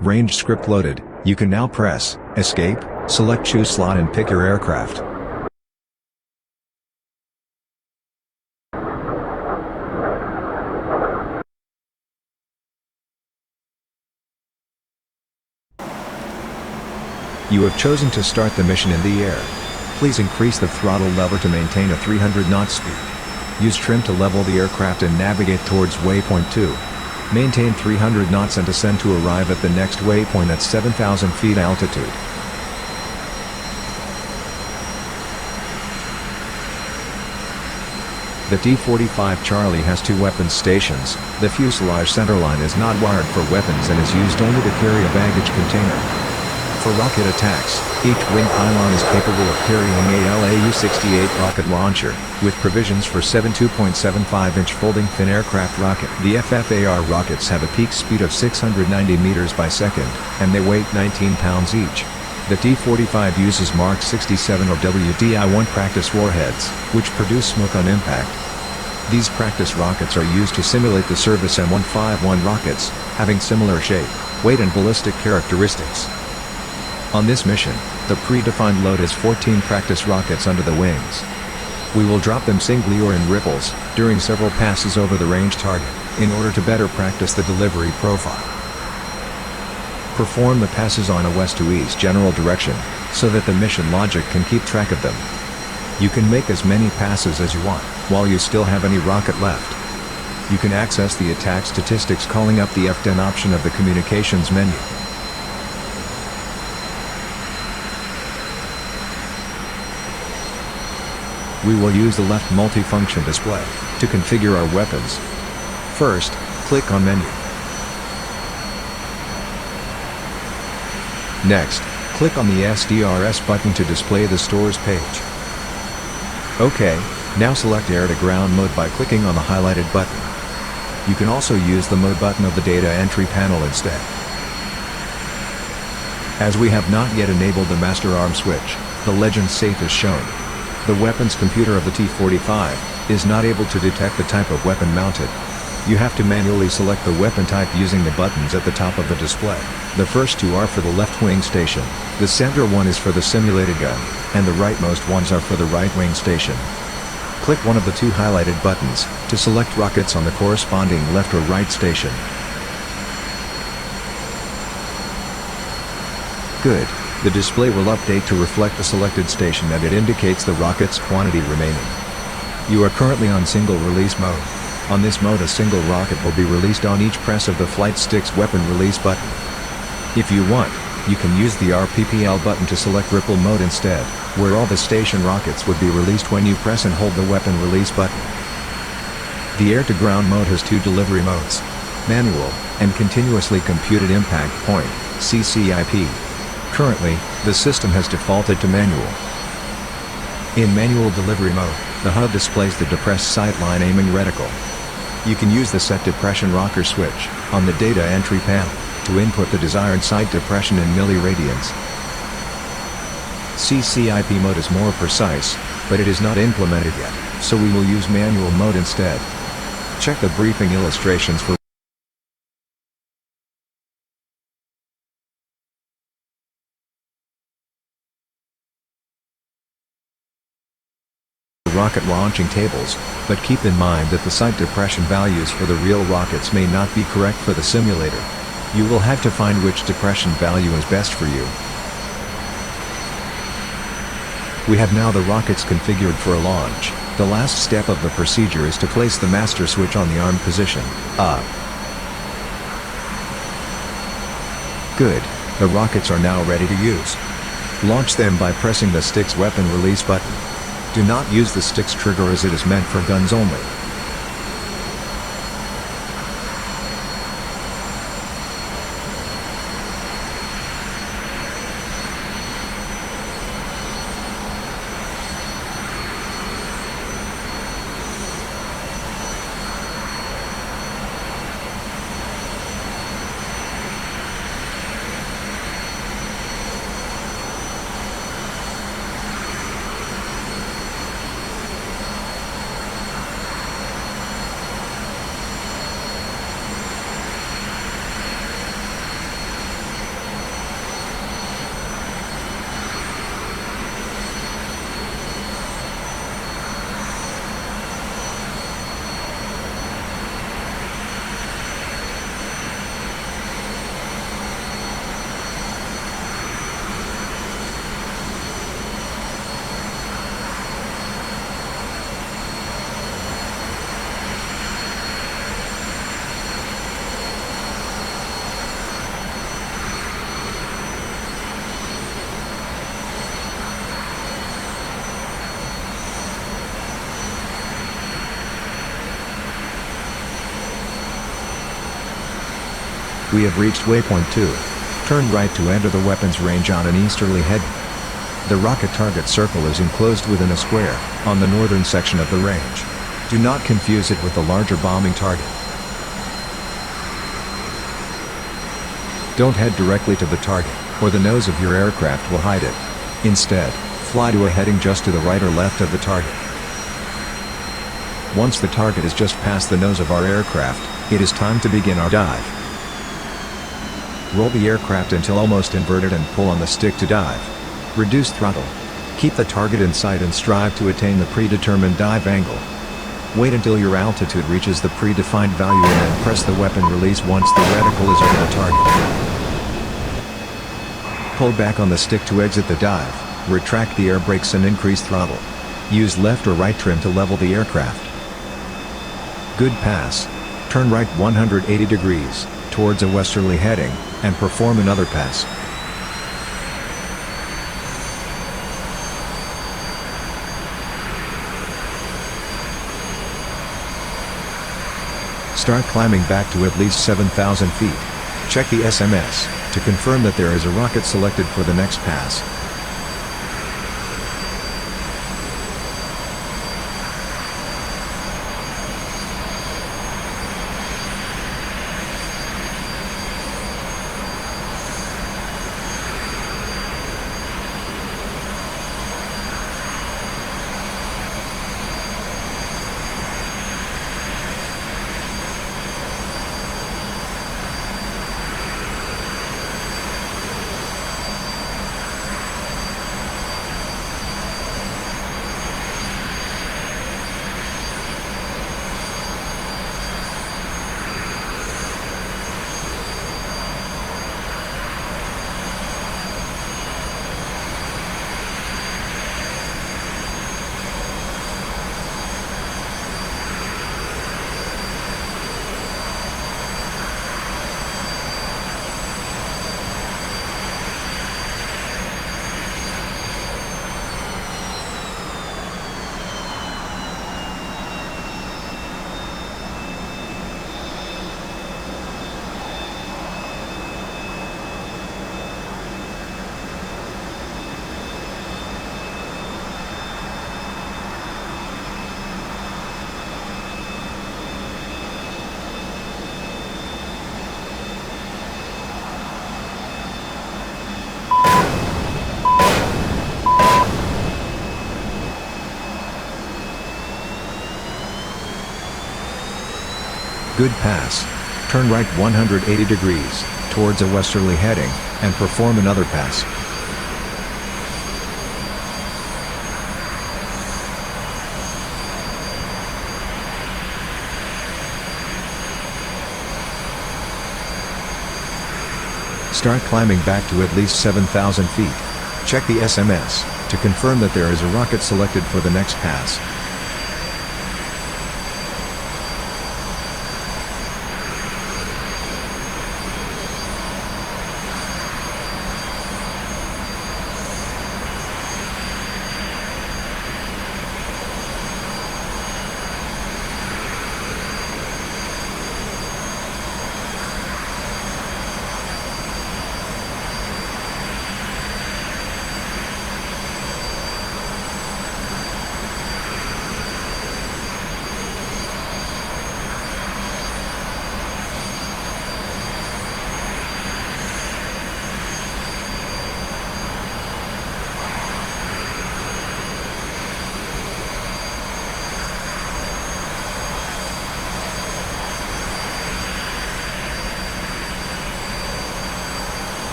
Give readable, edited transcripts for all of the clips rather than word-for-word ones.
Range script loaded. You can now press Escape, select Choose Slot and pick your aircraft. You have chosen to start the mission in the air. Please increase the throttle lever to maintain a 300 knot speed. Use trim to level the aircraft and navigate towards waypoint 2. Maintain 300 knots and descend to arrive at the next waypoint at 7,000 feet altitude. The T-45 Charlie has 2 weapons stations. The fuselage centerline is not wired for weapons and is used only to carry a baggage container. For rocket attacks, each wing pylon is capable of carrying a LAU-68 rocket launcher, with provisions for 7 2.75-inch folding-fin aircraft rocket. The FFAR rockets have a peak speed of 690 meters by second, and they weigh 19 pounds each. The T-45 uses Mark 67 or WDI-1 practice warheads, which produce smoke on impact. These practice rockets are used to simulate the service M151 rockets, having similar shape, weight and ballistic characteristics. On this mission, the predefined load is 14 practice rockets under the wings. We will drop them singly or in ripples, during several passes over the range target, in order to better practice the delivery profile. Perform the passes on a west to east general direction, so that the mission logic can keep track of them. You can make as many passes as you want, while you still have any rocket left. You can access the attack statistics calling up the F10 option of the communications menu. We will use the left multifunction display to configure our weapons. First, click on Menu. Next, click on the SDRS button to display the stores page. OK, now select Air to Ground mode by clicking on the highlighted button. You can also use the mode button of the data entry panel instead. As we have not yet enabled the master arm switch, the legend safe is shown. The weapons computer of the T-45 is not able to detect the type of weapon mounted. You have to manually select the weapon type using the buttons at the top of the display. The first 2 are for the left wing station, the center one is for the simulated gun, and the rightmost ones are for the right wing station. Click one of the 2 highlighted buttons to select rockets on the corresponding left or right station. Good. The display will update to reflect the selected station and it indicates the rocket's quantity remaining. You are currently on single release mode. On this mode a single rocket will be released on each press of the flight stick's weapon release button. If you want, you can use the RPPL button to select ripple mode instead, where all the station rockets would be released when you press and hold the weapon release button. The air-to-ground mode has 2 delivery modes: manual, and continuously computed impact point, CCIP. Currently, the system has defaulted to manual. In manual delivery mode, the HUD displays the depressed sightline aiming reticle. You can use the set depression rocker switch on the data entry panel to input the desired sight depression in milliradians. CCIP mode is more precise, but it is not implemented yet, so we will use manual mode instead. Check the briefing illustrations for rocket launching tables, but keep in mind that the sight depression values for the real rockets may not be correct for the simulator. You will have to find which depression value is best for you. We have now the rockets configured for a launch. The last step of the procedure is to place the master switch on the arm position, up. Good, the rockets are now ready to use. Launch them by pressing the stick's weapon release button. Do not use the stick's trigger as it is meant for guns only. We have reached waypoint 2. Turn right to enter the weapons range on an easterly heading. The rocket target circle is enclosed within a square, on the northern section of the range. Do not confuse it with the larger bombing target. Don't head directly to the target, or the nose of your aircraft will hide it. Instead, fly to a heading just to the right or left of the target. Once the target is just past the nose of our aircraft, it is time to begin our dive. Roll the aircraft until almost inverted and pull on the stick to dive. Reduce throttle. Keep the target in sight and strive to attain the predetermined dive angle. Wait until your altitude reaches the predefined value and then press the weapon release once the reticle is over the target. Pull back on the stick to exit the dive, retract the air brakes and increase throttle. Use left or right trim to level the aircraft. Good pass. Turn right 180 degrees, towards a westerly heading, and perform another pass. Start climbing back to at least 7,000 feet. Check the SMS, to confirm that there is a rocket selected for the next pass. Good pass. Turn right 180 degrees, towards a westerly heading, and perform another pass. Start climbing back to at least 7,000 feet. Check the SMS, to confirm that there is a rocket selected for the next pass.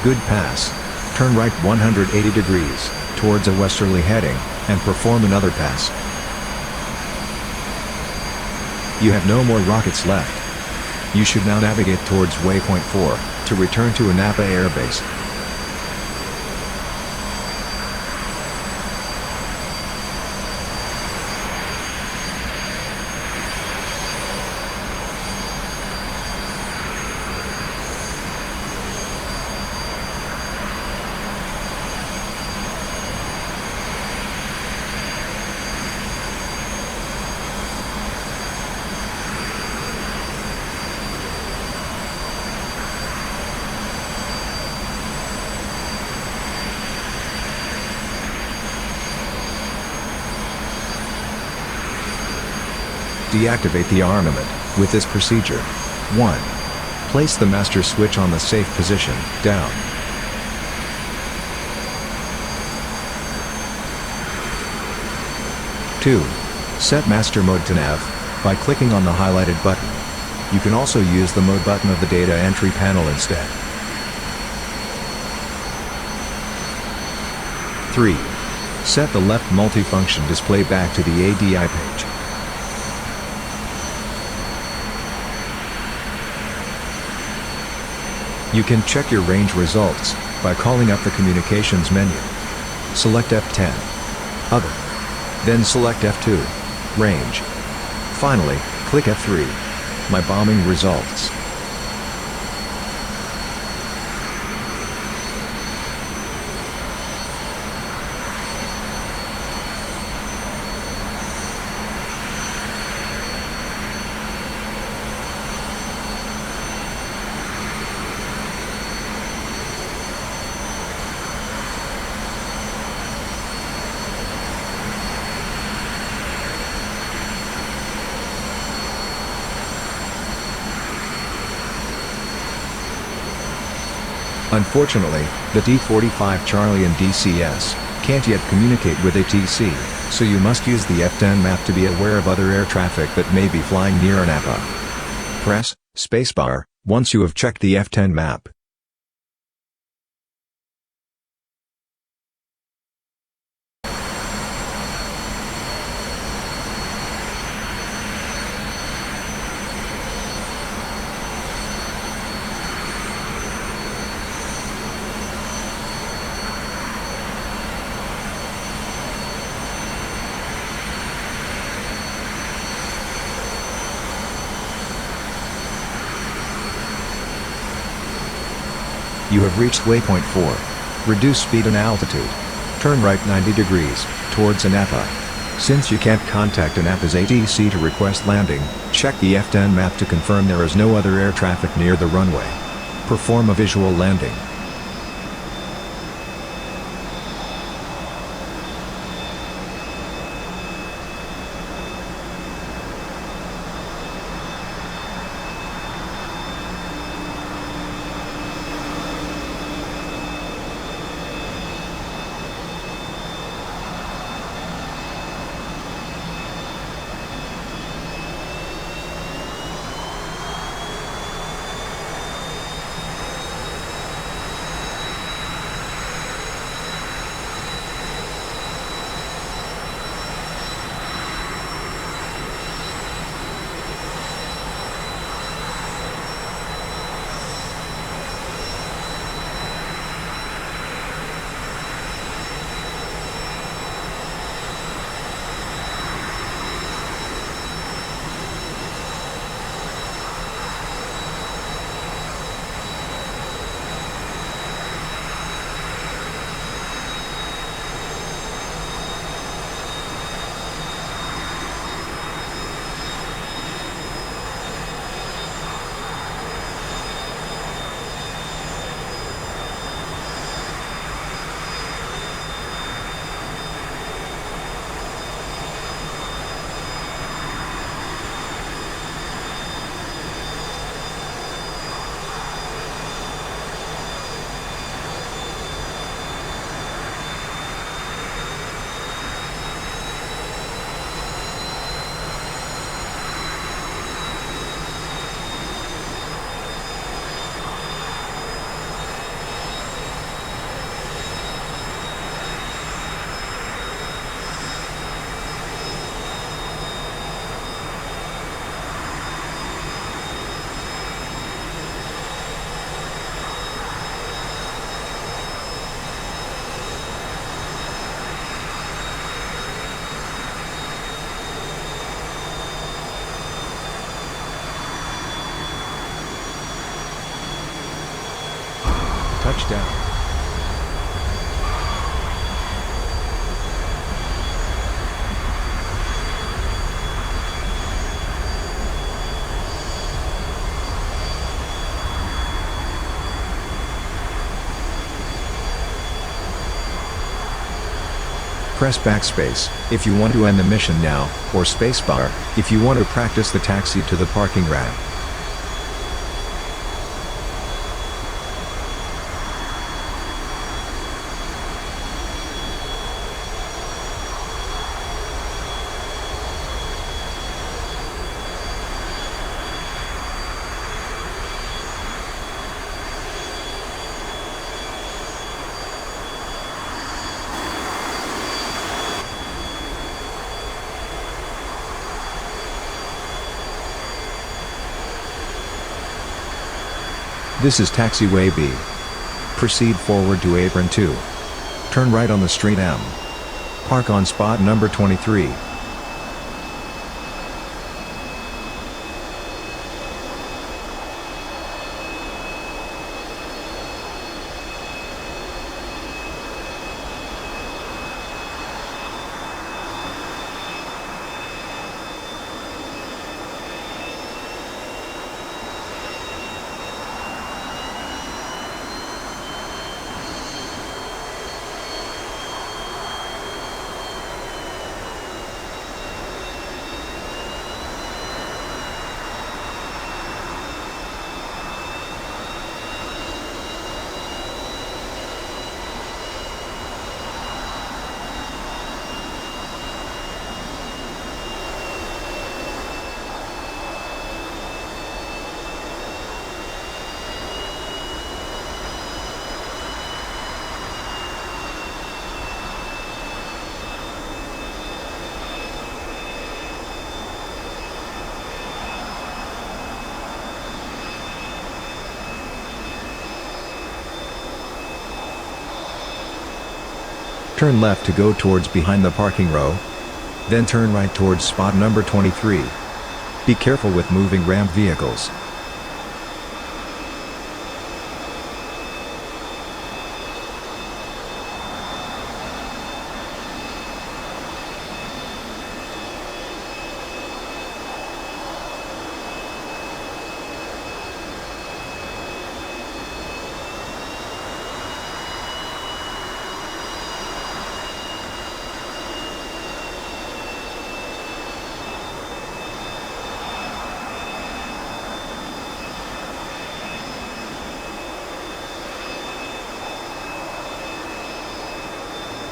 Good pass. Turn right 180 degrees, towards a westerly heading, and perform another pass. You have no more rockets left. You should now navigate towards waypoint 4, to return to Napa Air Base. Deactivate the armament, with this procedure. 1. Place the master switch on the safe position, down. 2. Set master mode to nav, by clicking on the highlighted button. You can also use the mode button of the data entry panel instead. 3. Set the left multifunction display back to the ADI page. You can check your range results by calling up the communications menu. Select F10. Other. Then select F2. Range. Finally, click F3. My bombing results. Unfortunately, the T-45C and DCS can't yet communicate with ATC, so you must use the F10 map to be aware of other air traffic that may be flying near Napa. Press spacebar once you have checked the F10 map. You have reached waypoint 4. Reduce speed and altitude. Turn right 90 degrees, towards Napa. Since you can't contact Napa's ATC to request landing, check the F10 map to confirm there is no other air traffic near the runway. Perform a visual landing. Touchdown. Press backspace if you want to end the mission now, or spacebar if you want to practice the taxi to the parking ramp. This is taxiway B. Proceed forward to apron 2. Turn right on the street M. Park on spot number 23. Turn left to go towards behind the parking row. Then turn right towards spot number 23. Be careful with moving ramp vehicles.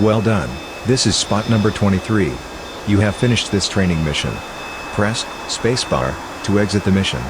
Well done, this is spot number 23. You have finished this training mission. Press spacebar to exit the mission.